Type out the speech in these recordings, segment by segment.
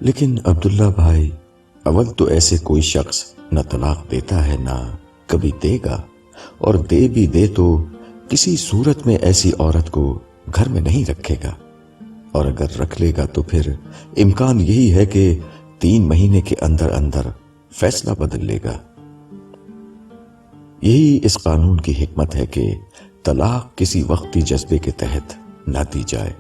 لیکن عبداللہ بھائی، اول تو ایسے کوئی شخص نہ طلاق دیتا ہے نہ کبھی دے گا، اور دے بھی دے تو کسی صورت میں ایسی عورت کو گھر میں نہیں رکھے گا، اور اگر رکھ لے گا تو پھر امکان یہی ہے کہ 3 مہینے کے اندر اندر فیصلہ بدل لے گا۔ یہی اس قانون کی حکمت ہے کہ طلاق کسی وقتی جذبے کے تحت نہ دی جائے۔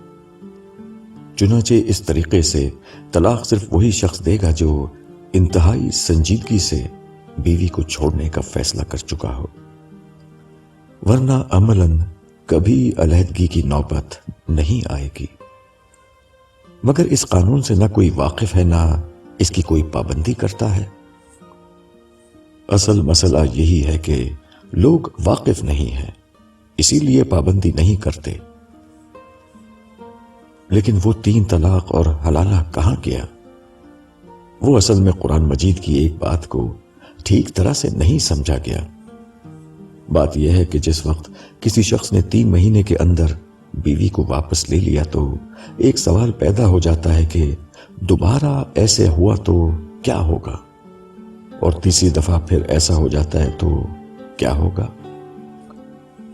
چنانچہ اس طریقے سے طلاق صرف وہی شخص دے گا جو انتہائی سنجیدگی سے بیوی کو چھوڑنے کا فیصلہ کر چکا ہو، ورنہ عملاً کبھی علیحدگی کی نوبت نہیں آئے گی۔ مگر اس قانون سے نہ کوئی واقف ہے نہ اس کی کوئی پابندی کرتا ہے۔ اصل مسئلہ یہی ہے کہ لوگ واقف نہیں ہیں، اسی لیے پابندی نہیں کرتے۔ لیکن وہ 3 طلاق اور حلالہ کہاں گیا؟ وہ اصل میں قرآن مجید کی ایک بات کو ٹھیک طرح سے نہیں سمجھا گیا۔ بات یہ ہے کہ جس وقت کسی شخص نے 3 مہینے کے اندر بیوی کو واپس لے لیا تو ایک سوال پیدا ہو جاتا ہے کہ دوبارہ ایسے ہوا تو کیا ہوگا، اور تیسری دفعہ پھر ایسا ہو جاتا ہے تو کیا ہوگا؟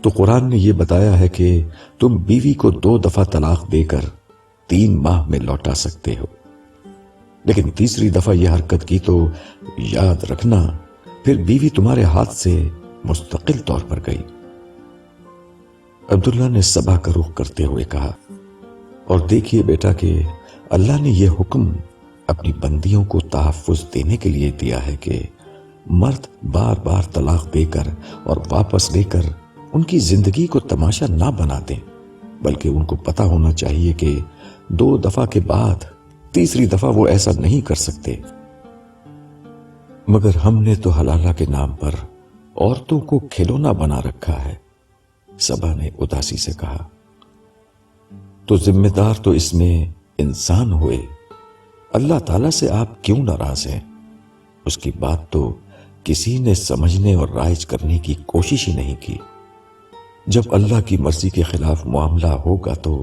تو قرآن نے یہ بتایا ہے کہ تم بیوی کو 2 دفعہ طلاق دے کر 3 ماہ میں لوٹا سکتے ہو، لیکن تیسری دفعہ یہ حرکت کی تو یاد رکھنا پھر بیوی تمہارے ہاتھ سے مستقل طور پر گئی۔ عبداللہ نے صبا کا رخ کرتے ہوئے کہا، اور دیکھیے بیٹا کہ اللہ نے یہ حکم اپنی بندیوں کو تحفظ دینے کے لیے دیا ہے کہ مرد بار بار طلاق دے کر اور واپس لے کر ان کی زندگی کو تماشا نہ بنا دیں، بلکہ ان کو پتہ ہونا چاہیے کہ 2 دفعہ کے بعد تیسری دفعہ وہ ایسا نہیں کر سکتے۔ مگر ہم نے تو حلالہ کے نام پر عورتوں کو کھلونا بنا رکھا ہے، صبا نے اداسی سے کہا۔ تو ذمہ دار تو اس میں انسان ہوئے، اللہ تعالیٰ سے آپ کیوں ناراض ہیں؟ اس کی بات تو کسی نے سمجھنے اور رائج کرنے کی کوشش ہی نہیں کی۔ جب اللہ کی مرضی کے خلاف معاملہ ہوگا تو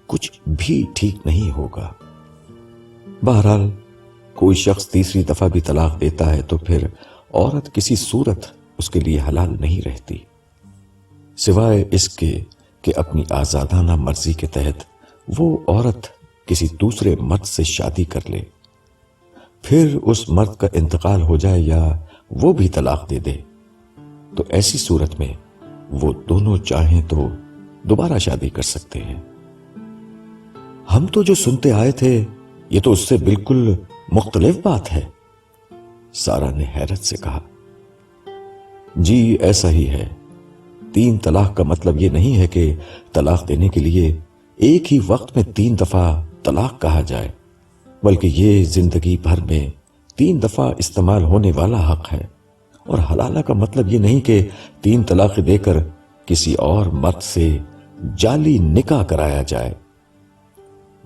کچھ بھی ٹھیک نہیں ہوگا۔ بہرحال کوئی شخص تیسری دفعہ بھی طلاق دیتا ہے تو پھر عورت کسی صورت اس کے لیے حلال نہیں رہتی، سوائے اس کے کہ اپنی آزادانہ مرضی کے تحت وہ عورت کسی دوسرے مرد سے شادی کر لے، پھر اس مرد کا انتقال ہو جائے یا وہ بھی طلاق دے دے، تو ایسی صورت میں وہ دونوں چاہیں تو دوبارہ شادی کر سکتے ہیں۔ ہم تو جو سنتے آئے تھے یہ تو اس سے بالکل مختلف بات ہے، سارا نے حیرت سے کہا۔ جی ایسا ہی ہے، 3 طلاق کا مطلب یہ نہیں ہے کہ طلاق دینے کے لیے ایک ہی وقت میں 3 دفعہ طلاق کہا جائے، بلکہ یہ زندگی بھر میں 3 دفعہ استعمال ہونے والا حق ہے۔ اور حلالہ کا مطلب یہ نہیں کہ 3 طلاق دے کر کسی اور مرد سے جعلی نکاح کرایا جائے،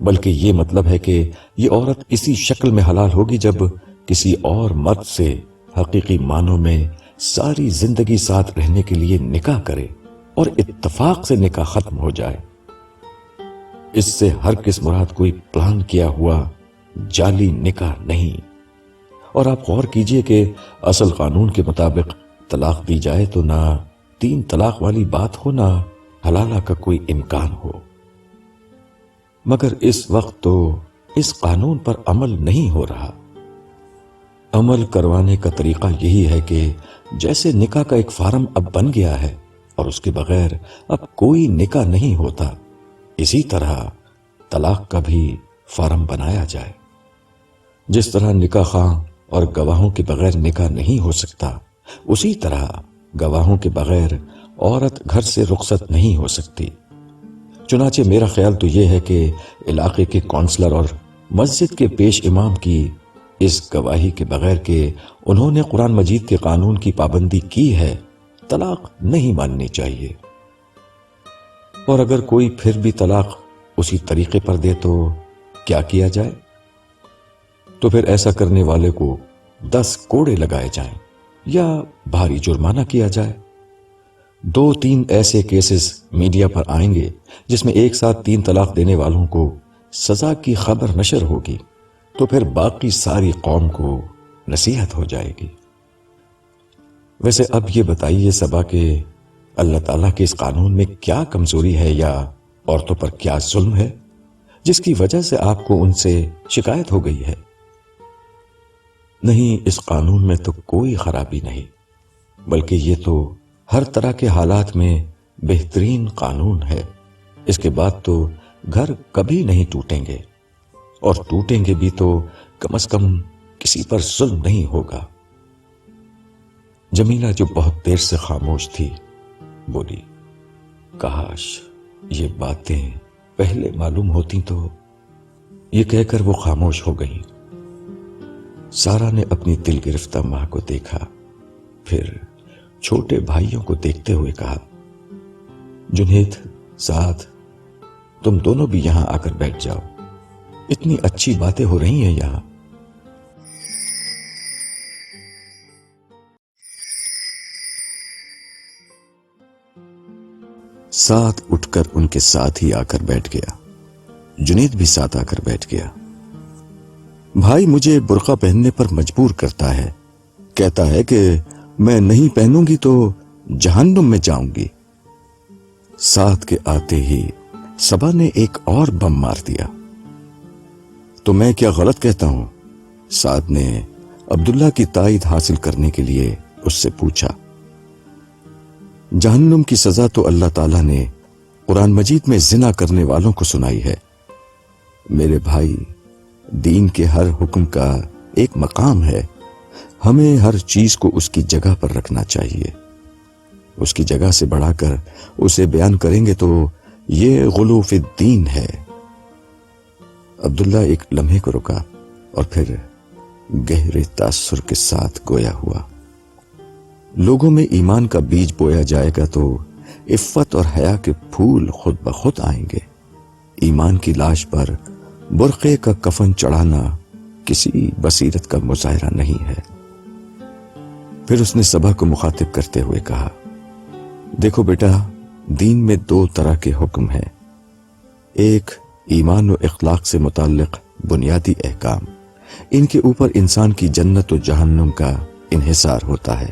بلکہ یہ مطلب ہے کہ یہ عورت اسی شکل میں حلال ہوگی جب کسی اور مرد سے حقیقی معنوں میں ساری زندگی ساتھ رہنے کے لیے نکاح کرے اور اتفاق سے نکاح ختم ہو جائے۔ اس سے ہرگز مراد کوئی پلان کیا ہوا جعلی نکاح نہیں۔ اور آپ غور کیجئے کہ اصل قانون کے مطابق طلاق دی جائے تو نہ 3 طلاق والی بات ہو نہ حلالہ کا کوئی امکان ہو۔ مگر اس وقت تو اس قانون پر عمل نہیں ہو رہا۔ عمل کروانے کا طریقہ یہی ہے کہ جیسے نکاح کا ایک فارم اب بن گیا ہے اور اس کے بغیر اب کوئی نکاح نہیں ہوتا، اسی طرح طلاق کا بھی فارم بنایا جائے۔ جس طرح نکاح خواہ اور گواہوں کے بغیر نکاح نہیں ہو سکتا، اسی طرح گواہوں کے بغیر عورت گھر سے رخصت نہیں ہو سکتی۔ چنانچہ میرا خیال تو یہ ہے کہ علاقے کے کونسلر اور مسجد کے پیش امام کی اس گواہی کے بغیر کہ انہوں نے قرآن مجید کے قانون کی پابندی کی ہے، طلاق نہیں ماننی چاہیے۔ اور اگر کوئی پھر بھی طلاق اسی طریقے پر دے تو کیا کیا جائے؟ تو پھر ایسا کرنے والے کو 10 کوڑے لگائے جائیں یا بھاری جرمانہ کیا جائے۔ 2-3 ایسے کیسز میڈیا پر آئیں گے جس میں ایک ساتھ 3 طلاق دینے والوں کو سزا کی خبر نشر ہوگی، تو پھر باقی ساری قوم کو نصیحت ہو جائے گی۔ ویسے اب یہ بتائیے صبا کہ اللہ تعالیٰ کے اس قانون میں کیا کمزوری ہے یا عورتوں پر کیا ظلم ہے جس کی وجہ سے آپ کو ان سے شکایت ہو گئی ہے؟ نہیں، اس قانون میں تو کوئی خرابی نہیں، بلکہ یہ تو ہر طرح کے حالات میں بہترین قانون ہے۔ اس کے بعد تو گھر کبھی نہیں ٹوٹیں گے، اور ٹوٹیں گے بھی تو کم از کم کسی پر ظلم نہیں ہوگا۔ جمیلہ جو بہت دیر سے خاموش تھی بولی، کاش یہ باتیں پہلے معلوم ہوتی تو۔ یہ کہہ کر وہ خاموش ہو گئی۔ سارا نے اپنی دل گرفتہ ماں کو دیکھا، پھر چھوٹے بھائیوں کو دیکھتے ہوئے کہا، جنید، سعد، تم دونوں بھی یہاں آ کر بیٹھ جاؤ، اتنی اچھی باتیں ہو رہی ہیں یہاں۔ سعد اٹھ کر ان کے ساتھ ہی آ کر بیٹھ گیا۔ جنید بھی ساتھ آ کر بیٹھ گیا۔ بھائی مجھے برقع پہننے پر مجبور کرتا ہے، کہتا ہے کہ میں نہیں پہنوں گی تو جہنم میں جاؤں گی۔ سعد کے آتے ہی صبا نے ایک اور بم مار دیا۔ تو میں کیا غلط کہتا ہوں؟ سعد نے عبداللہ کی تائید حاصل کرنے کے لیے اس سے پوچھا۔ جہنم کی سزا تو اللہ تعالیٰ نے قرآن مجید میں زنا کرنے والوں کو سنائی ہے۔ میرے بھائی، دین کے ہر حکم کا ایک مقام ہے، ہمیں ہر چیز کو اس کی جگہ پر رکھنا چاہیے۔ اس کی جگہ سے بڑھا کر اسے بیان کریں گے تو یہ غلو فی الدین ہے۔ عبداللہ ایک لمحے کو رکا اور پھر گہرے تاثر کے ساتھ گویا ہوا، لوگوں میں ایمان کا بیج بویا جائے گا تو عفت اور حیا کے پھول خود بخود آئیں گے۔ ایمان کی لاش پر برقعے کا کفن چڑھانا کسی بصیرت کا مظاہرہ نہیں ہے۔ پھر اس نے صبا کو مخاطب کرتے ہوئے کہا، دیکھو بیٹا، دین میں دو طرح کے حکم ہیں، ایک ایمان و اخلاق سے متعلق بنیادی احکام، ان کے اوپر انسان کی جنت و جہنم کا انحصار ہوتا ہے۔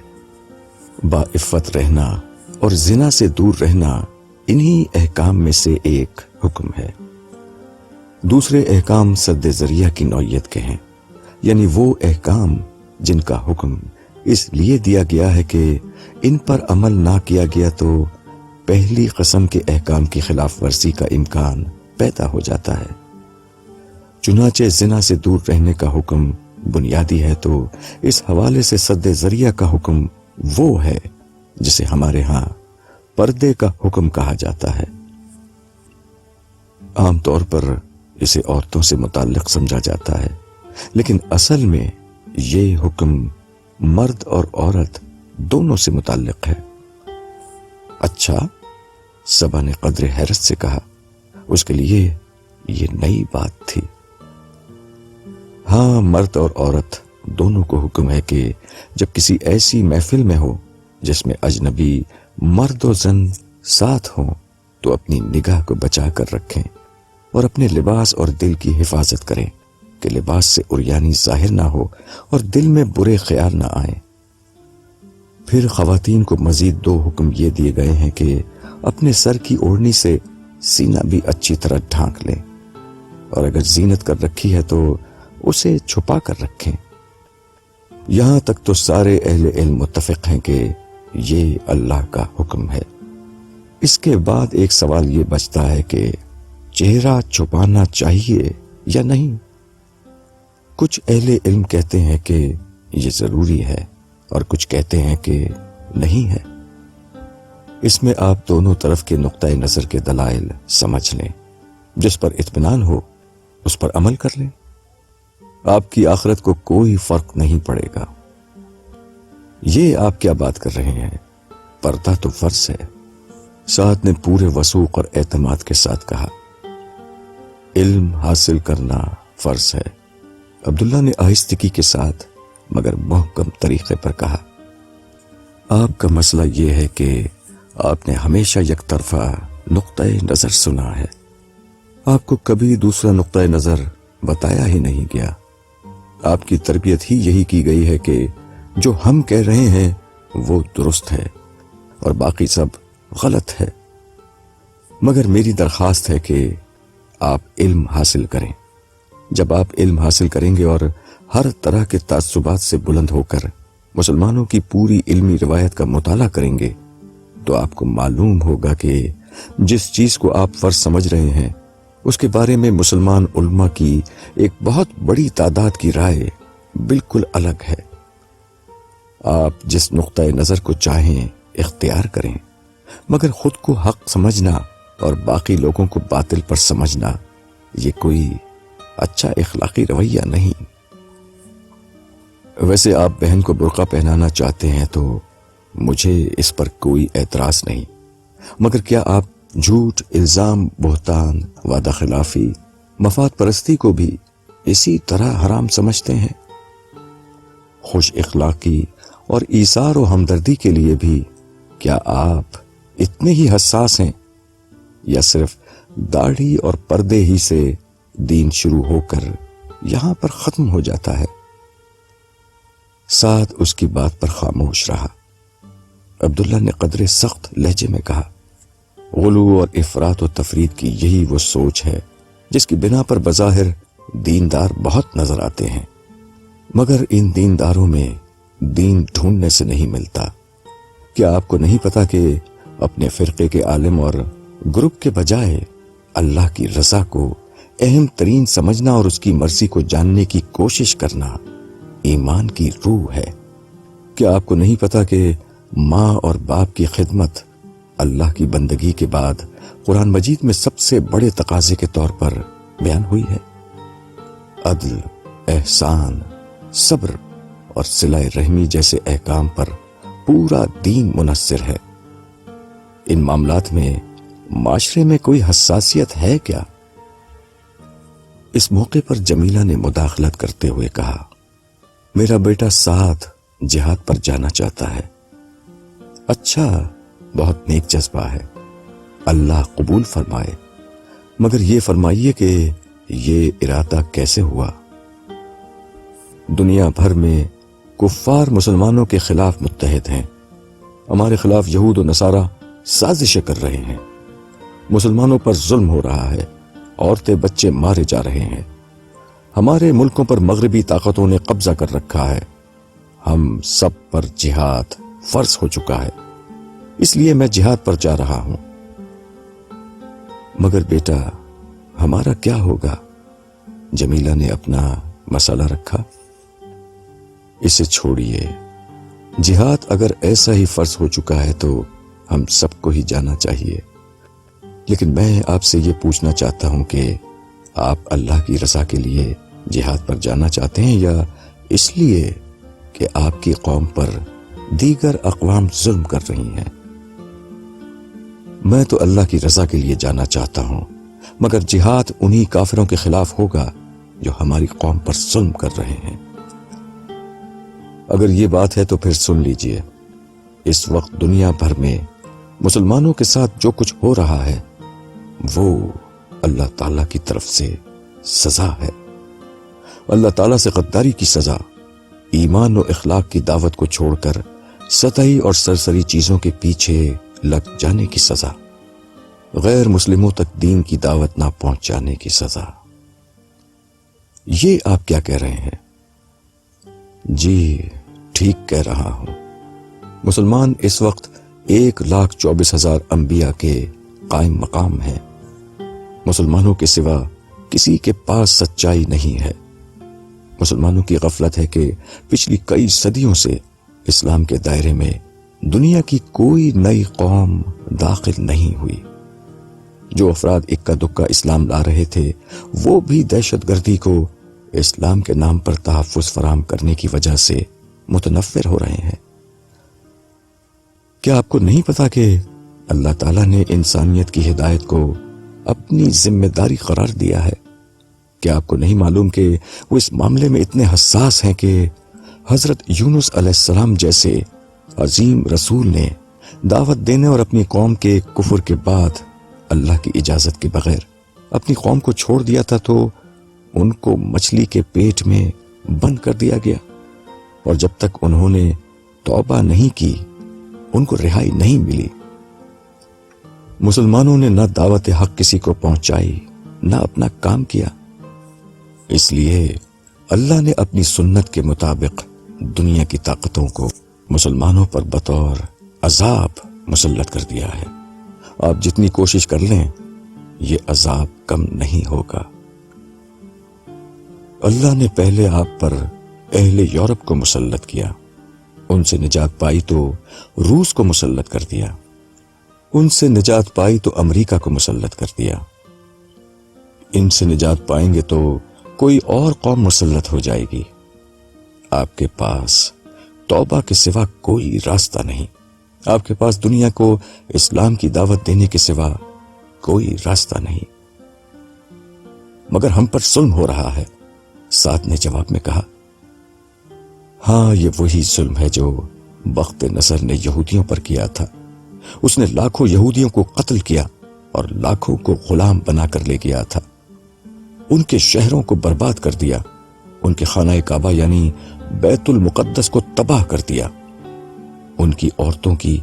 با عفت رہنا اور زنا سے دور رہنا انہی احکام میں سے ایک حکم ہے۔ دوسرے احکام سد ذریعہ کی نوعیت کے ہیں، یعنی وہ احکام جن کا حکم اس لیے دیا گیا ہے کہ ان پر عمل نہ کیا گیا تو پہلی قسم کے احکام کی خلاف ورزی کا امکان پیدا ہو جاتا ہے۔ چنانچہ زنا سے دور رہنے کا حکم بنیادی ہے تو اس حوالے سے سد ذریعہ کا حکم وہ ہے جسے ہمارے ہاں پردے کا حکم کہا جاتا ہے۔ عام طور پر اسے عورتوں سے متعلق سمجھا جاتا ہے، لیکن اصل میں یہ حکم مرد اور عورت دونوں سے متعلق ہے۔ اچھا، صبا نے قدر حیرت سے کہا، اس کے لیے یہ نئی بات تھی۔ ہاں، مرد اور عورت دونوں کو حکم ہے کہ جب کسی ایسی محفل میں ہو جس میں اجنبی مرد و زن ساتھ ہوں تو اپنی نگاہ کو بچا کر رکھیں اور اپنے لباس اور دل کی حفاظت کریں کہ لباس سے عریانی ظاہر نہ ہو اور دل میں برے خیال نہ آئیں۔ پھر خواتین کو مزید دو حکم یہ دیے گئے ہیں کہ اپنے سر کی اوڑھنی سے سینہ بھی اچھی طرح ڈھانک لیں، اور اگر زینت کر رکھی ہے تو اسے چھپا کر رکھیں۔ یہاں تک تو سارے اہل علم متفق ہیں کہ یہ اللہ کا حکم ہے۔ اس کے بعد ایک سوال یہ بچتا ہے کہ چہرہ چھپانا چاہیے یا نہیں؟ کچھ اہل علم کہتے ہیں کہ یہ ضروری ہے اور کچھ کہتے ہیں کہ نہیں ہے۔ اس میں آپ دونوں طرف کے نقطۂ نظر کے دلائل سمجھ لیں، جس پر اطمینان ہو اس پر عمل کر لیں، آپ کی آخرت کو کوئی فرق نہیں پڑے گا۔ یہ آپ کیا بات کر رہے ہیں؟ پردہ تو فرض ہے، سعد نے پورے وثوق اور اعتماد کے ساتھ کہا۔ علم حاصل کرنا فرض ہے، عبداللہ نے آہستگی کے ساتھ مگر محکم طریقے پر کہا۔ آپ کا مسئلہ یہ ہے کہ آپ نے ہمیشہ یک طرفہ نقطۂ نظر سنا ہے، آپ کو کبھی دوسرا نقطۂ نظر بتایا ہی نہیں گیا۔ آپ کی تربیت ہی یہی کی گئی ہے کہ جو ہم کہہ رہے ہیں وہ درست ہے اور باقی سب غلط ہے۔ مگر میری درخواست ہے کہ آپ علم حاصل کریں۔ جب آپ علم حاصل کریں گے اور ہر طرح کے تعصبات سے بلند ہو کر مسلمانوں کی پوری علمی روایت کا مطالعہ کریں گے تو آپ کو معلوم ہوگا کہ جس چیز کو آپ فرض سمجھ رہے ہیں اس کے بارے میں مسلمان علماء کی ایک بہت بڑی تعداد کی رائے بالکل الگ ہے۔ آپ جس نقطۂ نظر کو چاہیں اختیار کریں، مگر خود کو حق سمجھنا اور باقی لوگوں کو باطل پر سمجھنا یہ کوئی اچھا اخلاقی رویہ نہیں۔ ویسے آپ بہن کو برقع پہنانا چاہتے ہیں تو مجھے اس پر کوئی اعتراض نہیں، مگر کیا آپ جھوٹ، الزام، بہتان، وعدہ خلافی، مفاد پرستی کو بھی اسی طرح حرام سمجھتے ہیں؟ خوش اخلاقی اور ایثار و ہمدردی کے لیے بھی کیا آپ اتنے ہی حساس ہیں، یا صرف داڑھی اور پردے ہی سے دین شروع ہو کر یہاں پر ختم ہو جاتا ہے؟ سعد اس کی بات پر خاموش رہا۔ عبداللہ نے قدرے سخت لہجے میں کہا، غلو اور افراط و تفرید کی یہی وہ سوچ ہے جس کی بنا پر بظاہر دیندار بہت نظر آتے ہیں، مگر ان دینداروں میں دین ڈھونڈنے سے نہیں ملتا۔ کیا آپ کو نہیں پتا کہ اپنے فرقے کے عالم اور گروپ کے بجائے اللہ کی رضا کو اہم ترین سمجھنا اور اس کی مرضی کو جاننے کی کوشش کرنا ایمان کی روح ہے؟ کیا آپ کو نہیں پتا کہ ماں اور باپ کی خدمت اللہ کی بندگی کے بعد قرآن مجید میں سب سے بڑے تقاضے کے طور پر بیان ہوئی ہے؟ عدل، احسان، صبر اور صلہ رحمی جیسے احکام پر پورا دین منحصر ہے۔ ان معاملات میں معاشرے میں کوئی حساسیت ہے کیا؟ اس موقع پر جمیلہ نے مداخلت کرتے ہوئے کہا، میرا بیٹا سعد جہاد پر جانا چاہتا ہے۔ اچھا، بہت نیک جذبہ ہے، اللہ قبول فرمائے، مگر یہ فرمائیے کہ یہ ارادہ کیسے ہوا؟ دنیا بھر میں کفار مسلمانوں کے خلاف متحد ہیں، ہمارے خلاف یہود و نصارہ سازشیں کر رہے ہیں، مسلمانوں پر ظلم ہو رہا ہے، عورتیں بچے مارے جا رہے ہیں، ہمارے ملکوں پر مغربی طاقتوں نے قبضہ کر رکھا ہے، ہم سب پر جہاد فرض ہو چکا ہے، اس لیے میں جہاد پر جا رہا ہوں۔ مگر بیٹا ہمارا کیا ہوگا؟ جمیلہ نے اپنا مسئلہ رکھا۔ اسے چھوڑیے، جہاد اگر ایسا ہی فرض ہو چکا ہے تو ہم سب کو ہی جانا چاہیے، لیکن میں آپ سے یہ پوچھنا چاہتا ہوں کہ آپ اللہ کی رضا کے لیے جہاد پر جانا چاہتے ہیں یا اس لیے کہ آپ کی قوم پر دیگر اقوام ظلم کر رہی ہیں؟ میں تو اللہ کی رضا کے لیے جانا چاہتا ہوں، مگر جہاد انہی کافروں کے خلاف ہوگا جو ہماری قوم پر ظلم کر رہے ہیں۔ اگر یہ بات ہے تو پھر سن لیجئے، اس وقت دنیا بھر میں مسلمانوں کے ساتھ جو کچھ ہو رہا ہے وہ اللہ تعالیٰ کی طرف سے سزا ہے۔ اللہ تعالیٰ سے غداری کی سزا، ایمان و اخلاق کی دعوت کو چھوڑ کر سطحی اور سرسری چیزوں کے پیچھے لگ جانے کی سزا، غیر مسلموں تک دین کی دعوت نہ پہنچانے کی سزا۔ یہ آپ کیا کہہ رہے ہیں؟ جی ٹھیک کہہ رہا ہوں، مسلمان اس وقت 1,24,000 انبیاء کے قائم مقام ہیں، مسلمانوں کے سوا کسی کے پاس سچائی نہیں ہے۔ مسلمانوں کی غفلت ہے کہ پچھلی کئی صدیوں سے اسلام کے دائرے میں دنیا کی کوئی نئی قوم داخل نہیں ہوئی۔ جو افراد اکا دکا اسلام لا رہے تھے وہ بھی دہشت گردی کو اسلام کے نام پر تحفظ فراہم کرنے کی وجہ سے متنفر ہو رہے ہیں۔ کیا آپ کو نہیں پتا کہ اللہ تعالیٰ نے انسانیت کی ہدایت کو اپنی ذمہ داری قرار دیا ہے؟ کیا آپ کو نہیں معلوم کہ وہ اس معاملے میں اتنے حساس ہیں کہ حضرت یونس علیہ السلام جیسے عظیم رسول نے دعوت دینے اور اپنی قوم کے کفر کے بعد اللہ کی اجازت کے بغیر اپنی قوم کو چھوڑ دیا تھا تو ان کو مچھلی کے پیٹ میں بند کر دیا گیا، اور جب تک انہوں نے توبہ نہیں کی ان کو رہائی نہیں ملی۔ مسلمانوں نے نہ دعوت حق کسی کو پہنچائی نہ اپنا کام کیا، اس لیے اللہ نے اپنی سنت کے مطابق دنیا کی طاقتوں کو مسلمانوں پر بطور عذاب مسلط کر دیا ہے۔ آپ جتنی کوشش کر لیں یہ عذاب کم نہیں ہوگا۔ اللہ نے پہلے آپ پر اہل یورپ کو مسلط کیا، ان سے نجات پائی تو روس کو مسلط کر دیا، ان سے نجات پائی تو امریکہ کو مسلط کر دیا، ان سے نجات پائیں گے تو کوئی اور قوم مسلط ہو جائے گی۔ آپ کے پاس توبہ کے سوا کوئی راستہ نہیں، آپ کے پاس دنیا کو اسلام کی دعوت دینے کے سوا کوئی راستہ نہیں۔ مگر ہم پر ظلم ہو رہا ہے، سعد نے جواب میں کہا۔ ہاں، یہ وہی ظلم ہے جو بخت نصر نے یہودیوں پر کیا تھا۔ اس نے لاکھوں یہودیوں کو قتل کیا اور لاکھوں کو غلام بنا کر لے گیا تھا، ان کے شہروں کو برباد کر دیا، ان کے خانہ کعبہ یعنی بیت المقدس کو تباہ کر دیا، ان کی عورتوں کی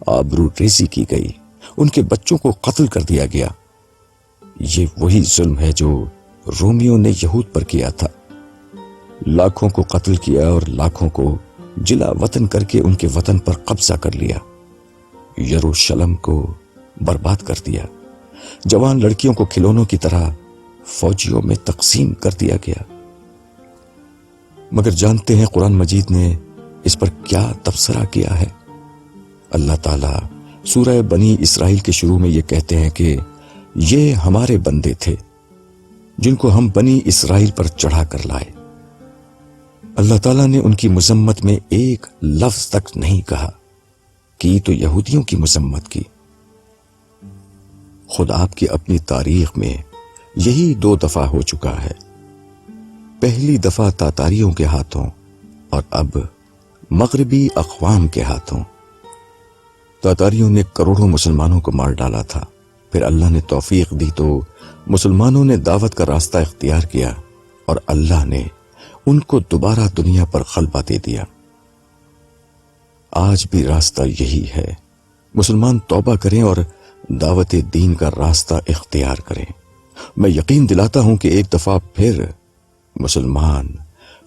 آبرو ریزی کی گئی، ان کے بچوں کو قتل کر دیا گیا۔ یہ وہی ظلم ہے جو رومیوں نے یہود پر کیا تھا، لاکھوں کو قتل کیا اور لاکھوں کو جلا وطن کر کے ان کے وطن پر قبضہ کر لیا، یروشلم کو برباد کر دیا، جوان لڑکیوں کو کھلونوں کی طرح فوجیوں میں تقسیم کر دیا گیا۔ مگر جانتے ہیں قرآن مجید نے اس پر کیا تبصرہ کیا ہے؟ اللہ تعالیٰ سورہ بنی اسرائیل کے شروع میں یہ کہتے ہیں کہ یہ ہمارے بندے تھے جن کو ہم بنی اسرائیل پر چڑھا کر لائے۔ اللہ تعالیٰ نے ان کی مذمت میں ایک لفظ تک نہیں کہا، کی تو یہودیوں کی مذمت کی۔ خود آپ کی اپنی تاریخ میں یہی 2 دفعہ ہو چکا ہے، پہلی دفعہ تاتاریوں کے ہاتھوں اور اب مغربی اقوام کے ہاتھوں۔ تاتاریوں نے کروڑوں مسلمانوں کو مار ڈالا تھا، پھر اللہ نے توفیق دی تو مسلمانوں نے دعوت کا راستہ اختیار کیا اور اللہ نے ان کو دوبارہ دنیا پر غلبہ دے دیا۔ آج بھی راستہ یہی ہے، مسلمان توبہ کریں اور دعوت دین کا راستہ اختیار کریں۔ میں یقین دلاتا ہوں کہ ایک دفعہ پھر مسلمان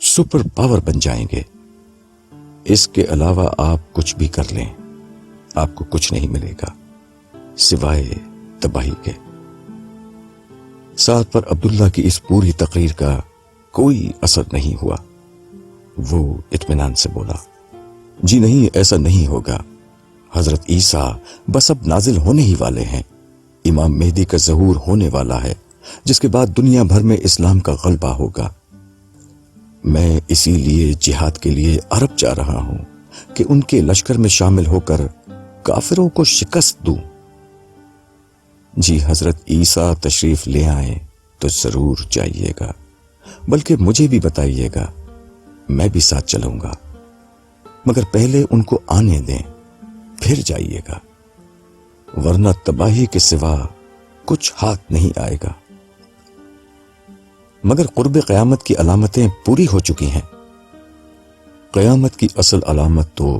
سپر پاور بن جائیں گے۔ اس کے علاوہ آپ کچھ بھی کر لیں، آپ کو کچھ نہیں ملے گا سوائے تباہی کے۔ سعد پر عبداللہ کی اس پوری تقریر کا کوئی اثر نہیں ہوا۔ وہ اطمینان سے بولا، جی نہیں، ایسا نہیں ہوگا، حضرت عیسیٰ بس اب نازل ہونے ہی والے ہیں، امام مہدی کا ظہور ہونے والا ہے، جس کے بعد دنیا بھر میں اسلام کا غلبہ ہوگا۔ میں اسی لیے جہاد کے لیے عرب جا رہا ہوں کہ ان کے لشکر میں شامل ہو کر کافروں کو شکست دوں۔ جی حضرت عیسیٰ تشریف لے آئیں تو ضرور جائیے گا، بلکہ مجھے بھی بتائیے گا، میں بھی ساتھ چلوں گا، مگر پہلے ان کو آنے دیں پھر جائیے گا، ورنہ تباہی کے سوا کچھ ہاتھ نہیں آئے گا۔ مگر قرب قیامت کی علامتیں پوری ہو چکی ہیں۔ قیامت کی اصل علامت تو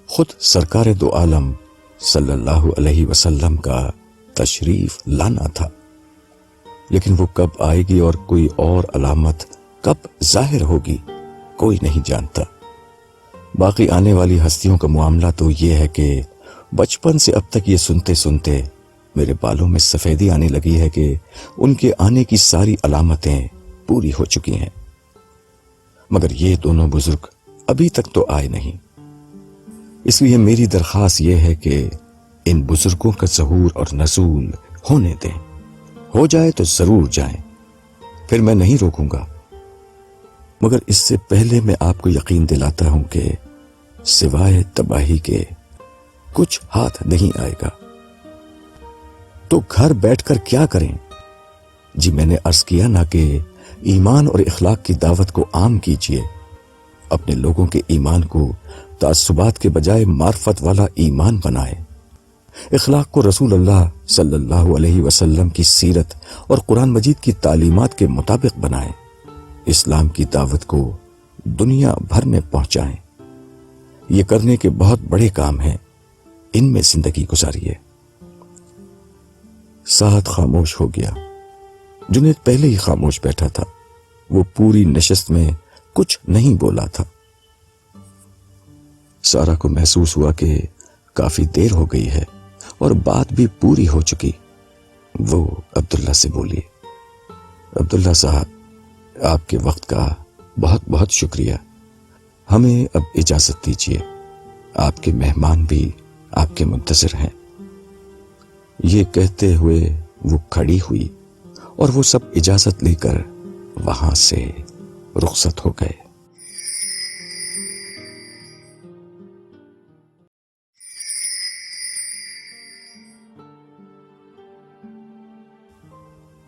خود سرکار دو عالم صلی اللہ علیہ وسلم کا تشریف لانا تھا، لیکن وہ کب آئے گی اور کوئی اور علامت کب ظاہر ہوگی کوئی نہیں جانتا۔ باقی آنے والی ہستیوں کا معاملہ تو یہ ہے کہ بچپن سے اب تک یہ سنتے سنتے میرے بالوں میں سفیدی آنے لگی ہے کہ ان کے آنے کی ساری علامتیں پوری ہو چکی ہیں، مگر یہ دونوں بزرگ ابھی تک تو آئے نہیں۔ اس لیے میری درخواست یہ ہے کہ ان بزرگوں کا ظہور اور نزول ہونے دیں، ہو جائے تو ضرور جائیں، پھر میں نہیں روکوں گا، مگر اس سے پہلے میں آپ کو یقین دلاتا ہوں کہ سوائے تباہی کے کچھ ہاتھ نہیں آئے گا۔ تو گھر بیٹھ کر کیا کریں؟ جی میں نے عرض کیا نا کہ ایمان اور اخلاق کی دعوت کو عام کیجیے، اپنے لوگوں کے ایمان کو تعصبات کے بجائے معرفت والا ایمان بنائے، اخلاق کو رسول اللہ صلی اللہ علیہ وسلم کی سیرت اور قرآن مجید کی تعلیمات کے مطابق بنائے، اسلام کی دعوت کو دنیا بھر میں پہنچائیں۔ یہ کرنے کے بہت بڑے کام ہیں، ان میں زندگی گزاریے۔ سعد خاموش ہو گیا۔ جنید پہلے ہی خاموش بیٹھا تھا، وہ پوری نشست میں کچھ نہیں بولا تھا۔ سارا کو محسوس ہوا کہ کافی دیر ہو گئی ہے اور بات بھی پوری ہو چکی۔ وہ عبداللہ سے بولی، عبداللہ صاحب، آپ کے وقت کا بہت بہت شکریہ۔ ہمیں اب اجازت دیجیے، آپ کے مہمان بھی آپ کے منتظر ہیں۔ یہ کہتے ہوئے وہ کھڑی ہوئی اور وہ سب اجازت لے کر وہاں سے رخصت ہو گئے۔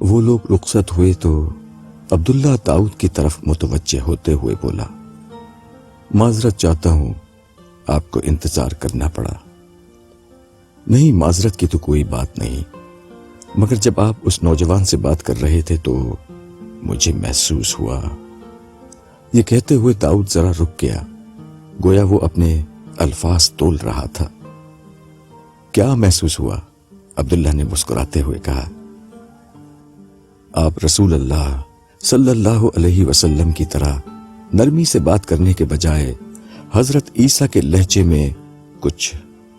وہ لوگ رخصت ہوئے تو عبداللہ داؤد کی طرف متوجہ ہوتے ہوئے بولا، معذرت چاہتا ہوں، آپ کو انتظار کرنا پڑا۔ نہیں، معذرت کی تو کوئی بات نہیں، مگر جب آپ اس نوجوان سے بات کر رہے تھے تو مجھے محسوس ہوا۔ یہ کہتے ہوئے داؤد ذرا رک گیا، گویا وہ اپنے الفاظ تول رہا تھا۔ کیا محسوس ہوا؟ عبداللہ نے مسکراتے ہوئے کہا، آپ رسول اللہ صلی اللہ علیہ وسلم کی طرح نرمی سے بات کرنے کے بجائے حضرت عیسیٰ کے لہجے میں کچھ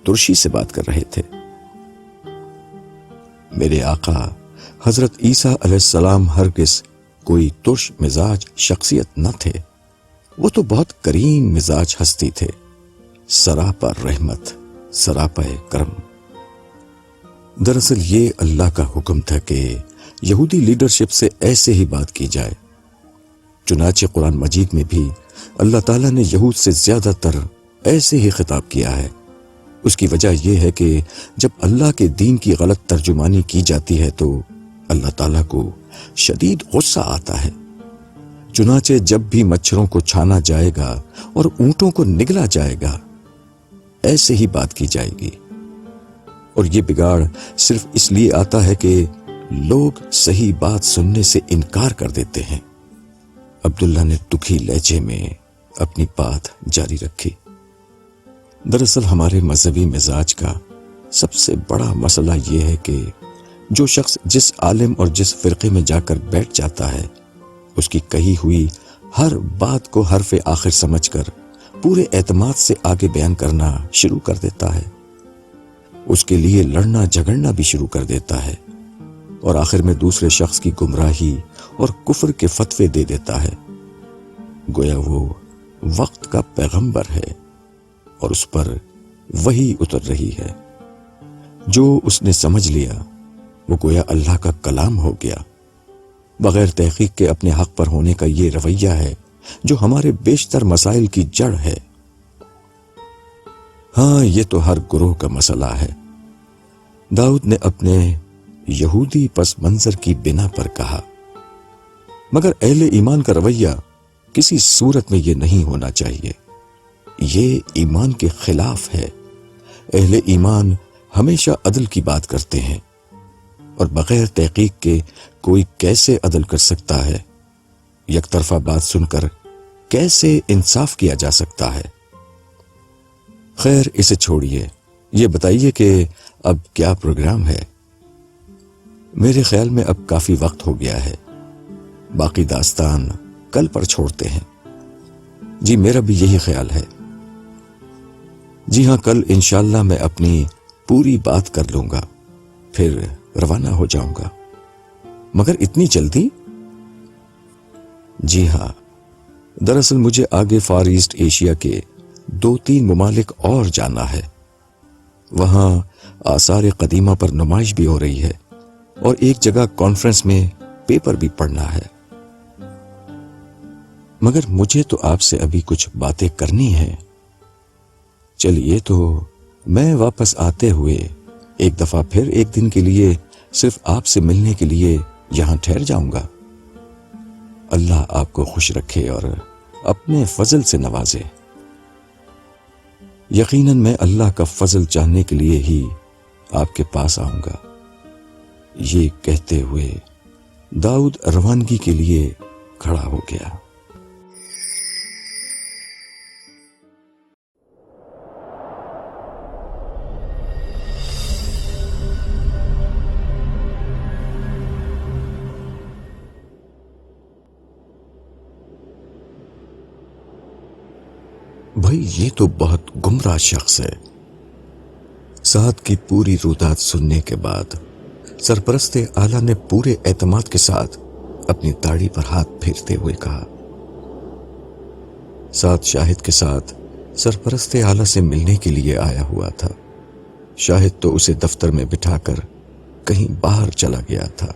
ترشی سے بات کر رہے تھے۔ میرے آقا حضرت عیسیٰ علیہ السلام ہرگز کوئی ترش مزاج شخصیت نہ تھے، وہ تو بہت کریم مزاج ہستی تھے، سراپا رحمت، سراپا کرم۔ دراصل یہ اللہ کا حکم تھا کہ یہودی لیڈرشپ سے ایسے ہی بات کی جائے۔ چنانچہ قرآن مجید میں بھی اللہ تعالیٰ نے یہود سے زیادہ تر ایسے ہی خطاب کیا ہے۔ اس کی وجہ یہ ہے کہ جب اللہ کے دین کی غلط ترجمانی کی جاتی ہے تو اللہ تعالیٰ کو شدید غصہ آتا ہے۔ چنانچہ جب بھی مچھروں کو چھانا جائے گا اور اونٹوں کو نگلا جائے گا، ایسے ہی بات کی جائے گی۔ اور یہ بگاڑ صرف اس لیے آتا ہے کہ لوگ صحیح بات سننے سے انکار کر دیتے ہیں۔ عبداللہ نے دکھی لہجے میں اپنی بات جاری رکھی۔ دراصل ہمارے مذہبی مزاج کا سب سے بڑا مسئلہ یہ ہے کہ جو شخص جس عالم اور جس فرقے میں جا کر بیٹھ جاتا ہے، اس کی کہی ہوئی ہر بات کو حرف آخر سمجھ کر پورے اعتماد سے آگے بیان کرنا شروع کر دیتا ہے، اس کے لیے لڑنا جھگڑنا بھی شروع کر دیتا ہے، اور آخر میں دوسرے شخص کی گمراہی اور کفر کے فتوے دے دیتا ہے، گویا وہ وقت کا پیغمبر ہے اور اس پر وحی اتر رہی ہے۔ جو اس نے سمجھ لیا وہ گویا اللہ کا کلام ہو گیا۔ بغیر تحقیق کے اپنے حق پر ہونے کا یہ رویہ ہے جو ہمارے بیشتر مسائل کی جڑ ہے۔ ہاں، یہ تو ہر گروہ کا مسئلہ ہے۔ داؤد نے اپنے یہودی پس منظر کی بنا پر کہا، مگر اہل ایمان کا رویہ کسی صورت میں یہ نہیں ہونا چاہیے، یہ ایمان کے خلاف ہے۔ اہل ایمان ہمیشہ عدل کی بات کرتے ہیں، اور بغیر تحقیق کے کوئی کیسے عدل کر سکتا ہے؟ یک طرفہ بات سن کر کیسے انصاف کیا جا سکتا ہے؟ خیر، اسے چھوڑیے، یہ بتائیے کہ اب کیا پروگرام ہے؟ میرے خیال میں اب کافی وقت ہو گیا ہے، باقی داستان کل پر چھوڑتے ہیں۔ جی، میرا بھی یہی خیال ہے۔ جی ہاں، کل انشاءاللہ میں اپنی پوری بات کر لوں گا، پھر روانہ ہو جاؤں گا۔ مگر اتنی جلدی؟ جی ہاں، دراصل مجھے آگے فار ایسٹ ایشیا کے 2-3 ممالک اور جانا ہے۔ وہاں آثار قدیمہ پر نمائش بھی ہو رہی ہے، اور ایک جگہ کانفرنس میں پیپر بھی پڑھنا ہے۔ مگر مجھے تو آپ سے ابھی کچھ باتیں کرنی ہیں۔ چلیے، تو میں واپس آتے ہوئے ایک دفعہ پھر ایک دن کے لیے صرف آپ سے ملنے کے لیے یہاں ٹھہر جاؤں گا۔ اللہ آپ کو خوش رکھے اور اپنے فضل سے نوازے۔ یقیناً میں اللہ کا فضل چاہنے کے لیے ہی آپ کے پاس آؤں گا۔ یہ کہتے ہوئے داؤد روانگی کے لیے کھڑا ہو گیا۔ بھائی یہ تو بہت گمراہ شخص ہے۔ سعد کی پوری روایت سننے کے بعد سرپرست اعلیٰ نے پورے اعتماد کے ساتھ اپنی داڑھی پر ہاتھ پھیرتے ہوئے کہا، سعد شاہد کے ساتھ سرپرست اعلیٰ سے ملنے کے لیے آیا ہوا تھا۔ شاہد تو اسے دفتر میں بٹھا کر کہیں باہر چلا گیا تھا،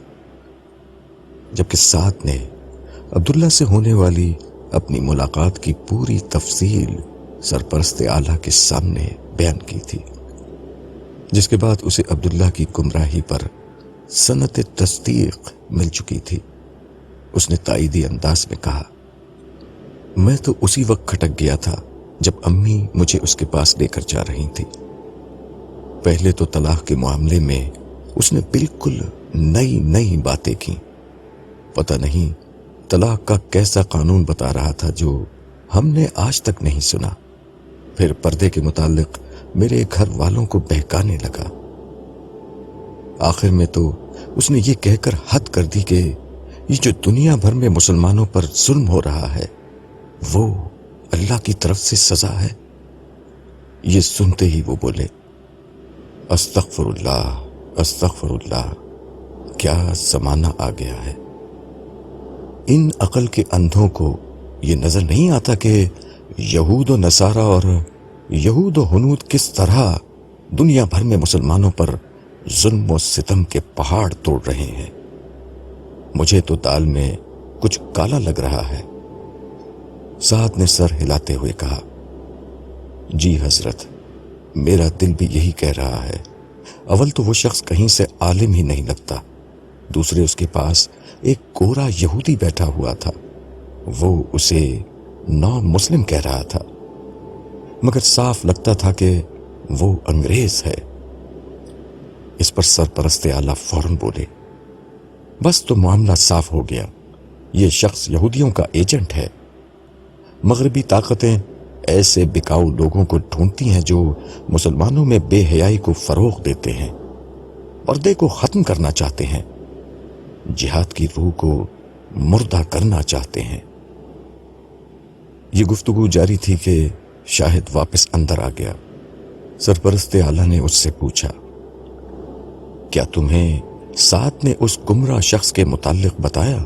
جبکہ سعد نے عبداللہ سے ہونے والی اپنی ملاقات کی پوری تفصیل سرپرست اعلیٰ کے سامنے بیان کی تھی، جس کے بعد اسے عبداللہ کی گمراہی پر سند تصدیق مل چکی تھی۔ اس نے تائیدی انداز میں کہا، میں تو اسی وقت کھٹک گیا تھا جب امی مجھے اس کے پاس لے کر جا رہی تھی۔ پہلے تو طلاق کے معاملے میں اس نے بالکل نئی باتیں کی۔ پتہ نہیں طلاق کا کیسا قانون بتا رہا تھا جو ہم نے آج تک نہیں سنا۔ پھر پردے کے متعلق میرے گھر والوں کو بہکانے لگا۔ آخر میں تو اس نے یہ کہہ کر حد کر دی کہ یہ جو دنیا بھر میں مسلمانوں پر ظلم ہو رہا ہے وہ اللہ کی طرف سے سزا ہے۔ یہ سنتے ہی وہ بولے، استغفر اللہ، کیا زمانہ آ گیا ہے۔ ان عقل کے اندھوں کو یہ نظر نہیں آتا کہ یہود و نصارہ اور یہود و ہنود کس طرح دنیا بھر میں مسلمانوں پر ظلم و ستم کے پہاڑ توڑ رہے ہیں۔ مجھے تو دال میں کچھ کالا لگ رہا ہے۔ سعد نے سر ہلاتے ہوئے کہا، جی حضرت، میرا دل بھی یہی کہہ رہا ہے۔ اول تو وہ شخص کہیں سے عالم ہی نہیں لگتا، دوسرے اس کے پاس ایک گورا یہودی بیٹھا ہوا تھا، وہ اسے نان مسلم کہہ رہا تھا، مگر صاف لگتا تھا کہ وہ انگریز ہے۔ اس پر سرپرست اعلیٰ فوراً بولے، بس تو معاملہ صاف ہو گیا، یہ شخص یہودیوں کا ایجنٹ ہے۔ مغربی طاقتیں ایسے بکاؤ لوگوں کو ڈھونڈتی ہیں جو مسلمانوں میں بے حیائی کو فروغ دیتے ہیں، پردے کو ختم کرنا چاہتے ہیں، جہاد کی روح کو مردہ کرنا چاہتے ہیں۔ یہ گفتگو جاری تھی کہ شاہد واپس اندر آ گیا۔ سرپرست اعلیٰ نے اس سے پوچھا، کیا تمہیں سعد نے اس گمراہ شخص کے متعلق بتایا؟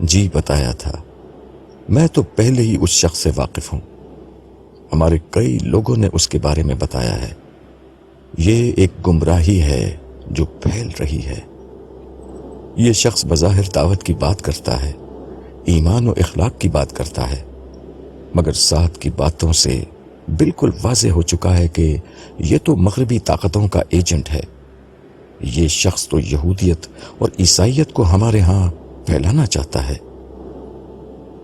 جی بتایا تھا، میں تو پہلے ہی اس شخص سے واقف ہوں، ہمارے کئی لوگوں نے اس کے بارے میں بتایا ہے۔ یہ ایک گمراہی ہے جو پھیل رہی ہے۔ یہ شخص بظاہر دعوت کی بات کرتا ہے، ایمان و اخلاق کی بات کرتا ہے، مگر سعد کی باتوں سے بالکل واضح ہو چکا ہے کہ یہ تو مغربی طاقتوں کا ایجنٹ ہے۔ یہ شخص تو یہودیت اور عیسائیت کو ہمارے ہاں پھیلانا چاہتا ہے،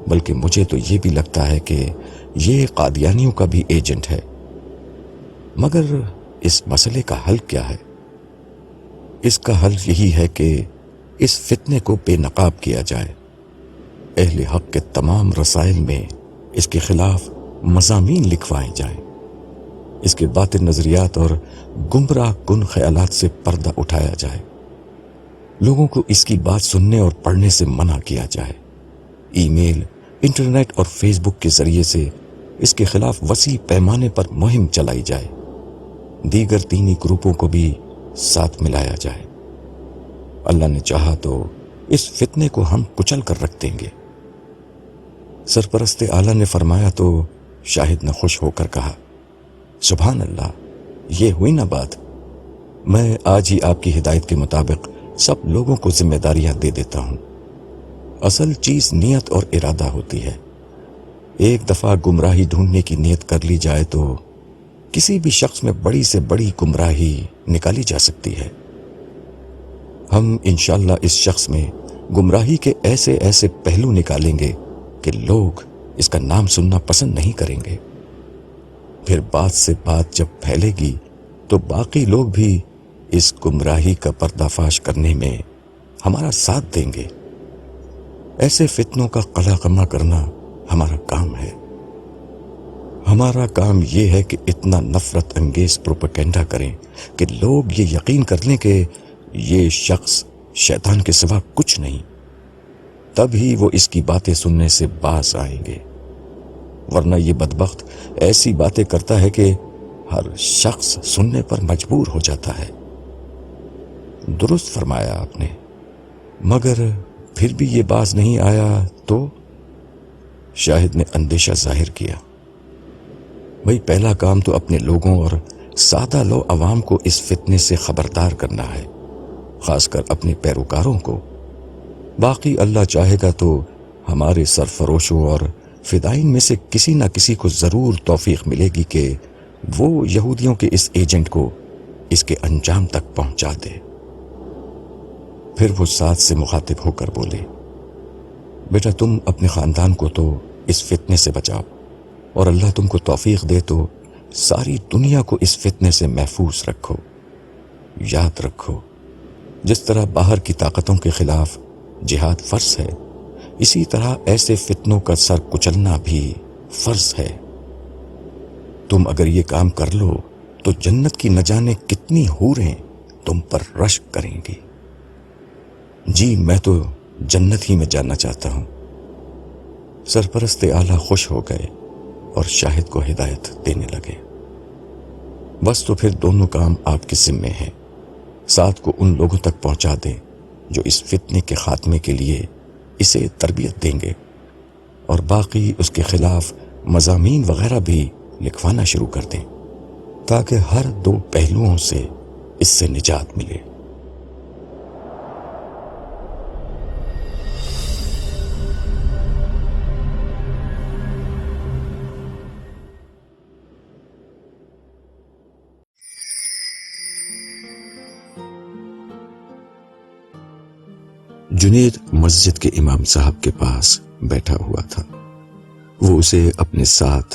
بلکہ مجھے تو یہ بھی لگتا ہے کہ یہ قادیانیوں کا بھی ایجنٹ ہے۔ مگر اس مسئلے کا حل کیا ہے؟ اس کا حل یہی ہے کہ اس فتنے کو بے نقاب کیا جائے، اہل حق کے تمام رسائل میں اس کے خلاف مضامین لکھوائے جائیں، اس کے باطل نظریات اور گمراہ کن خیالات سے پردہ اٹھایا جائے، لوگوں کو اس کی بات سننے اور پڑھنے سے منع کیا جائے، ای میل، انٹرنیٹ اور فیس بک کے ذریعے سے اس کے خلاف وسیع پیمانے پر مہم چلائی جائے، دیگر دینی گروپوں کو بھی ساتھ ملایا جائے۔ اللہ نے چاہا تو اس فتنے کو ہم کچل کر رکھ دیں گے۔ سرپرست اعلیٰ نے فرمایا تو شاہد نے خوش ہو کر کہا، سبحان اللہ، یہ ہوئی نا بات، میں آج ہی آپ کی ہدایت کے مطابق سب لوگوں کو ذمہ داریاں دے دیتا ہوں۔ اصل چیز نیت اور ارادہ ہوتی ہے۔ ایک دفعہ گمراہی ڈھونڈنے کی نیت کر لی جائے تو کسی بھی شخص میں بڑی سے بڑی گمراہی نکالی جا سکتی ہے۔ ہم انشاءاللہ اس شخص میں گمراہی کے ایسے ایسے پہلو نکالیں گے کہ لوگ اس کا نام سننا پسند نہیں کریں گے۔ پھر بات سے بات جب پھیلے گی تو باقی لوگ بھی اس گمراہی کا پردہ فاش کرنے میں ہمارا ساتھ دیں گے۔ ایسے فتنوں کا قلع قمع کرنا ہمارا کام ہے۔ ہمارا کام یہ ہے کہ اتنا نفرت انگیز پروپیگنڈا کریں کہ لوگ یہ یقین کر لیں کہ یہ شخص شیطان کے سوا کچھ نہیں، تب ہی وہ اس کی باتیں سننے سے باز آئیں گے، ورنہ یہ بدبخت ایسی باتیں کرتا ہے کہ ہر شخص سننے پر مجبور ہو جاتا ہے۔ درست فرمایا آپ نے، مگر پھر بھی یہ باز نہیں آیا تو؟ شاہد نے اندیشہ ظاہر کیا۔ بھئی پہلا کام تو اپنے لوگوں اور سادہ لو عوام کو اس فتنے سے خبردار کرنا ہے، خاص کر اپنے پیروکاروں کو۔ باقی اللہ چاہے گا تو ہمارے سرفروشوں اور فدائین میں سے کسی نہ کسی کو ضرور توفیق ملے گی کہ وہ یہودیوں کے اس ایجنٹ کو اس کے انجام تک پہنچا دے۔ پھر وہ ساتھ سے مخاطب ہو کر بولے، بیٹا تم اپنے خاندان کو تو اس فتنے سے بچاؤ، اور اللہ تم کو توفیق دے تو ساری دنیا کو اس فتنے سے محفوظ رکھو۔ یاد رکھو، جس طرح باہر کی طاقتوں کے خلاف جہاد فرض ہے، اسی طرح ایسے فتنوں کا سر کچلنا بھی فرض ہے۔ تم اگر یہ کام کر لو تو جنت کی نہ جانے کتنی حوریں تم پر رشک کریں گی۔ جی میں تو جنت ہی میں جانا چاہتا ہوں۔ سرپرست اعلیٰ خوش ہو گئے اور شاہد کو ہدایت دینے لگے۔ بس تو پھر دونوں کام آپ کے ذمے ہیں۔ ساتھ کو ان لوگوں تک پہنچا دیں جو اس فتنے کے خاتمے کے لیے اسے تربیت دیں گے، اور باقی اس کے خلاف مضامین وغیرہ بھی لکھوانا شروع کر دیں تاکہ ہر دو پہلوؤں سے اس سے نجات ملے۔ جنید مسجد کے امام صاحب کے پاس بیٹھا ہوا تھا۔ وہ اسے اپنے ساتھ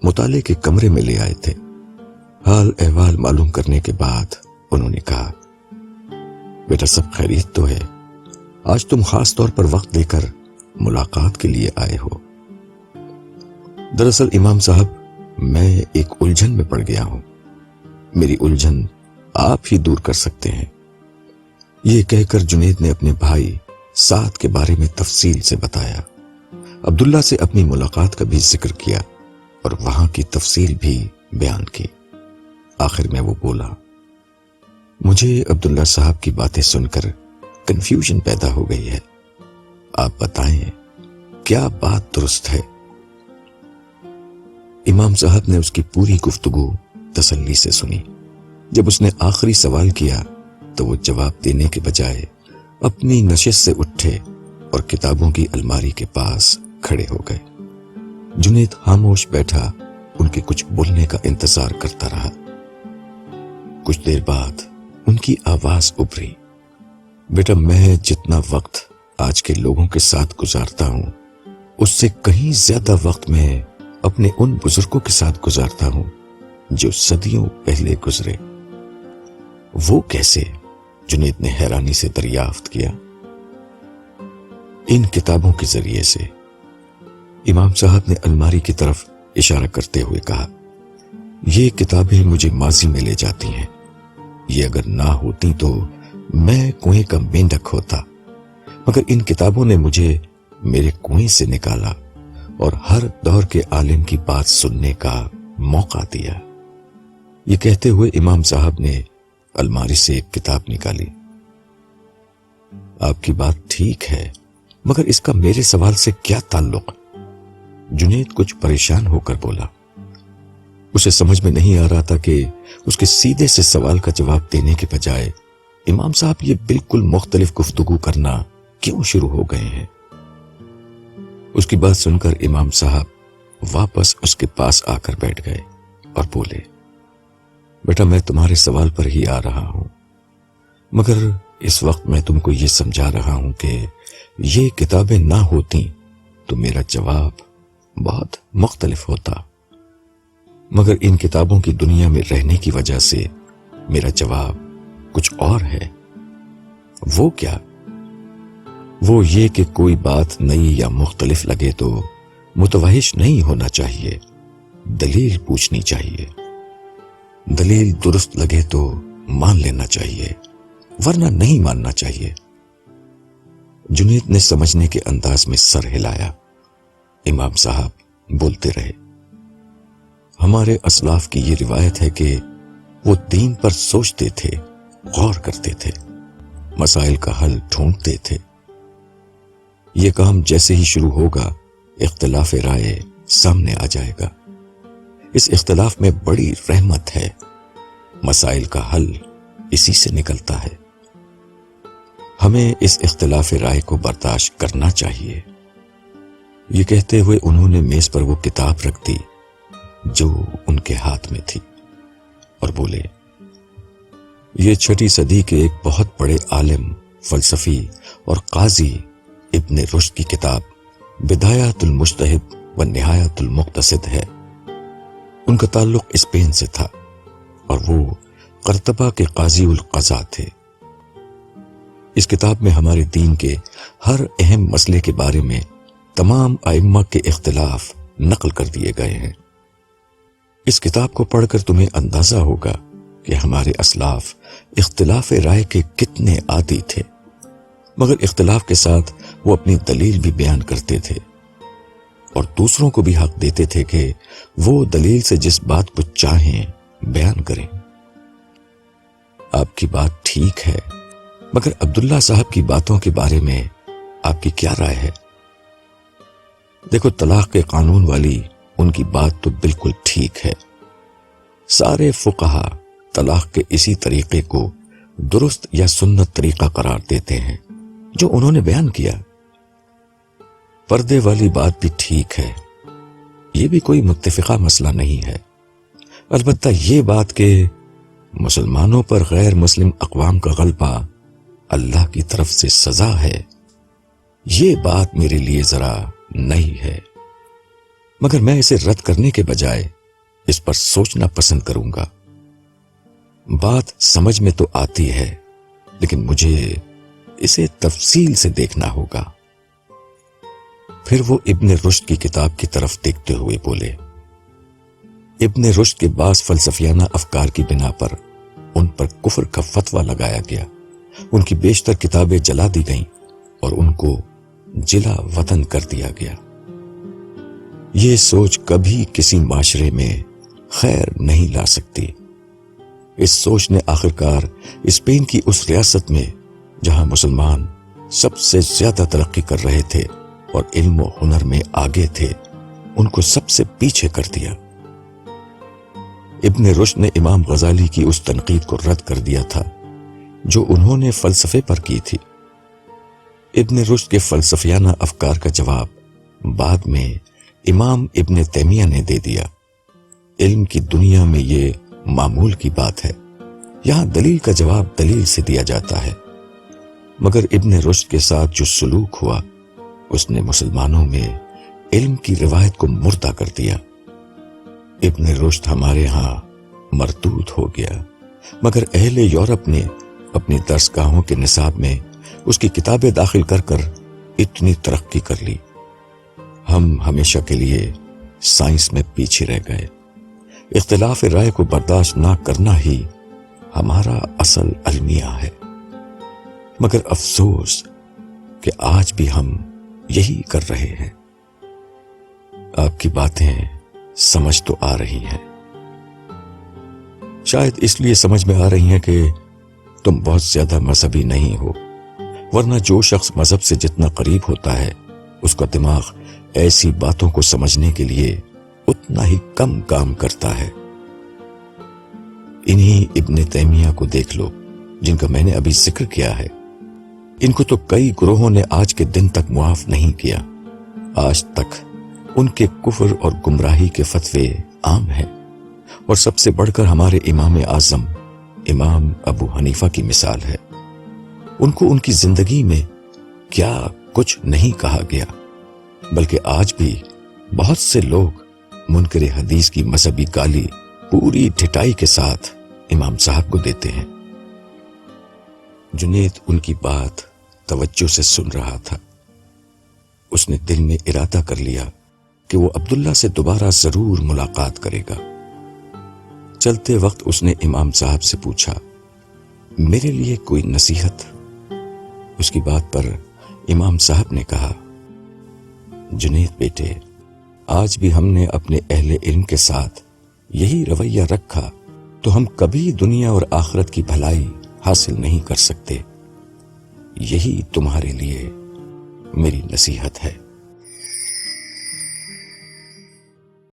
مطالعے کے کمرے میں لے آئے تھے۔ حال احوال معلوم کرنے کے بعد انہوں نے کہا، بیٹا سب خیریت تو ہے؟ آج تم خاص طور پر وقت دے کر ملاقات کے لیے آئے ہو۔ دراصل امام صاحب میں ایک الجھن میں پڑ گیا ہوں، میری الجھن آپ ہی دور کر سکتے ہیں۔ یہ کہہ کر جنید نے اپنے بھائی سعد کے بارے میں تفصیل سے بتایا، عبداللہ سے اپنی ملاقات کا بھی ذکر کیا اور وہاں کی تفصیل بھی بیان کی۔ آخر میں وہ بولا، مجھے عبداللہ صاحب کی باتیں سن کر کنفیوژن پیدا ہو گئی ہے، آپ بتائیں کیا بات درست ہے؟ امام صاحب نے اس کی پوری گفتگو تسلی سے سنی۔ جب اس نے آخری سوال کیا تو وہ جواب دینے کے بجائے اپنی نشست سے اٹھے اور کتابوں کی الماری کے پاس کھڑے ہو گئے۔ جنید خاموش بیٹھا ان کے کچھ بولنے کا انتظار کرتا رہا۔ کچھ دیر بعد ان کی آواز ابھری، بیٹا میں جتنا وقت آج کے لوگوں کے ساتھ گزارتا ہوں اس سے کہیں زیادہ وقت میں اپنے ان بزرگوں کے ساتھ گزارتا ہوں جو صدیوں پہلے گزرے۔ وہ کیسے؟ جنید نے حیرانی سے دریافت کیا۔ ان کتابوں کے ذریعے سے، امام صاحب نے الماری کی طرف اشارہ کرتے ہوئے کہا، یہ کتابیں مجھے ماضی میں لے جاتی ہیں۔ یہ اگر نہ ہوتی تو میں کنویں کا مینڈک ہوتا، مگر ان کتابوں نے مجھے میرے کنویں سے نکالا اور ہر دور کے عالم کی بات سننے کا موقع دیا۔ یہ کہتے ہوئے امام صاحب نے الماری سے ایک کتاب نکالی۔ آپ کی بات ٹھیک ہے، مگر اس کا میرے سوال سے کیا تعلق؟ جنید کچھ پریشان ہو کر بولا۔ اسے سمجھ میں نہیں آ رہا تھا کہ اس کے سیدھے سے سوال کا جواب دینے کے بجائے امام صاحب یہ بالکل مختلف گفتگو کرنا کیوں شروع ہو گئے ہیں۔ اس کی بات سن کر امام صاحب واپس اس کے پاس آ کر بیٹھ گئے اور بولے، بیٹا میں تمہارے سوال پر ہی آ رہا ہوں، مگر اس وقت میں تم کو یہ سمجھا رہا ہوں کہ یہ کتابیں نہ ہوتی تو میرا جواب بہت مختلف ہوتا، مگر ان کتابوں کی دنیا میں رہنے کی وجہ سے میرا جواب کچھ اور ہے۔ وہ کیا؟ وہ یہ کہ کوئی بات نئی یا مختلف لگے تو متوحش نہیں ہونا چاہیے، دلیل پوچھنی چاہیے۔ دلیل درست لگے تو مان لینا چاہیے، ورنہ نہیں ماننا چاہیے۔ جنید نے سمجھنے کے انداز میں سر ہلایا۔ امام صاحب بولتے رہے۔ ہمارے اسلاف کی یہ روایت ہے کہ وہ دین پر سوچتے تھے، غور کرتے تھے، مسائل کا حل ڈھونڈتے تھے۔ یہ کام جیسے ہی شروع ہوگا اختلاف رائے سامنے آ جائے گا۔ اس اختلاف میں بڑی رحمت ہے، مسائل کا حل اسی سے نکلتا ہے۔ ہمیں اس اختلاف رائے کو برداشت کرنا چاہیے۔ یہ کہتے ہوئے انہوں نے میز پر وہ کتاب رکھ دی جو ان کے ہاتھ میں تھی اور بولے، یہ 6 صدی کے ایک بہت بڑے عالم، فلسفی اور قاضی ابن رشد کی کتاب بدایات المجتہد و نہایت المقتصد ہے۔ ان کا تعلق اسپین سے تھا اور وہ قرطبہ کے قاضی القضاء تھے۔ اس کتاب میں ہمارے دین کے ہر اہم مسئلے کے بارے میں تمام ائمہ کے اختلاف نقل کر دیے گئے ہیں۔ اس کتاب کو پڑھ کر تمہیں اندازہ ہوگا کہ ہمارے اسلاف اختلاف رائے کے کتنے عادی تھے، مگر اختلاف کے ساتھ وہ اپنی دلیل بھی بیان کرتے تھے اور دوسروں کو بھی حق دیتے تھے کہ وہ دلیل سے جس بات کو چاہیں بیان کریں۔ آپ کی بات ٹھیک ہے، مگر عبداللہ صاحب کی باتوں کے بارے میں آپ کی کیا رائے ہے؟ دیکھو، طلاق کے قانون والی ان کی بات تو بالکل ٹھیک ہے۔ سارے فقہا طلاق کے اسی طریقے کو درست یا سنت طریقہ قرار دیتے ہیں جو انہوں نے بیان کیا۔ پردے والی بات بھی ٹھیک ہے، یہ بھی کوئی متفقہ مسئلہ نہیں ہے۔ البتہ یہ بات کہ مسلمانوں پر غیر مسلم اقوام کا غلبہ اللہ کی طرف سے سزا ہے، یہ بات میرے لیے ذرا نئی ہے، مگر میں اسے رد کرنے کے بجائے اس پر سوچنا پسند کروں گا۔ بات سمجھ میں تو آتی ہے، لیکن مجھے اسے تفصیل سے دیکھنا ہوگا۔ پھر وہ ابن رشد کی کتاب کی طرف دیکھتے ہوئے بولے، ابن رشد کے بعض فلسفیانہ افکار کی بنا پر ان پر کفر کا فتویٰ لگایا گیا، ان کی بیشتر کتابیں جلا دی گئیں اور ان کو جلا وطن کر دیا گیا۔ یہ سوچ کبھی کسی معاشرے میں خیر نہیں لا سکتی۔ اس سوچ نے آخرکار اسپین کی اس ریاست میں جہاں مسلمان سب سے زیادہ ترقی کر رہے تھے اور علم و ہنر میں آگے تھے، ان کو سب سے پیچھے کر دیا۔ ابن رشد نے امام غزالی کی اس تنقید کو رد کر دیا تھا جو انہوں نے فلسفے پر کی تھی۔ ابن رشد کے فلسفیانہ افکار کا جواب بعد میں امام ابن تیمیہ نے دے دیا۔ علم کی دنیا میں یہ معمول کی بات ہے، یہاں دلیل کا جواب دلیل سے دیا جاتا ہے، مگر ابن رشد کے ساتھ جو سلوک ہوا اس نے مسلمانوں میں علم کی روایت کو مردہ کر دیا۔ ابن رشد ہمارے ہاں مردود ہو گیا، مگر اہل یورپ نے اپنی درسگاہوں کے نصاب میں اس کی کتابیں داخل کر کر اتنی ترقی کر لی، ہم ہمیشہ کے لیے سائنس میں پیچھے رہ گئے۔ اختلاف رائے کو برداشت نہ کرنا ہی ہمارا اصل المیہ ہے، مگر افسوس کہ آج بھی ہم یہی کر رہے ہیں۔ آپ کی باتیں سمجھ تو آ رہی ہیں، شاید اس لیے سمجھ میں آ رہی ہیں کہ تم بہت زیادہ مذہبی نہیں ہو، ورنہ جو شخص مذہب سے جتنا قریب ہوتا ہے اس کا دماغ ایسی باتوں کو سمجھنے کے لیے اتنا ہی کم کام کرتا ہے۔ انہی ابن تیمیہ کو دیکھ لو جن کا میں نے ابھی ذکر کیا ہے، ان کو تو کئی گروہوں نے آج کے دن تک معاف نہیں کیا۔ آج تک ان کے کفر اور گمراہی کے فتوے عام ہیں، اور سب سے بڑھ کر ہمارے امام اعظم امام ابو حنیفہ کی مثال ہے۔ ان کو ان کی زندگی میں کیا کچھ نہیں کہا گیا، بلکہ آج بھی بہت سے لوگ منکر حدیث کی مذہبی گالی پوری ڈھٹائی کے ساتھ امام صاحب کو دیتے ہیں۔ جنید ان کی بات توجہ سے سن رہا تھا۔ اس نے دل میں ارادہ کر لیا کہ وہ عبداللہ سے دوبارہ ضرور ملاقات کرے گا۔ چلتے وقت اس نے امام صاحب سے پوچھا، میرے لیے کوئی نصیحت؟ اس کی بات پر امام صاحب نے کہا، جنید بیٹے، آج بھی ہم نے اپنے اہل علم کے ساتھ یہی رویہ رکھا تو ہم کبھی دنیا اور آخرت کی بھلائی حاصل نہیں کر سکتے. یہی تمہارے لیے میری نصیحت ہے.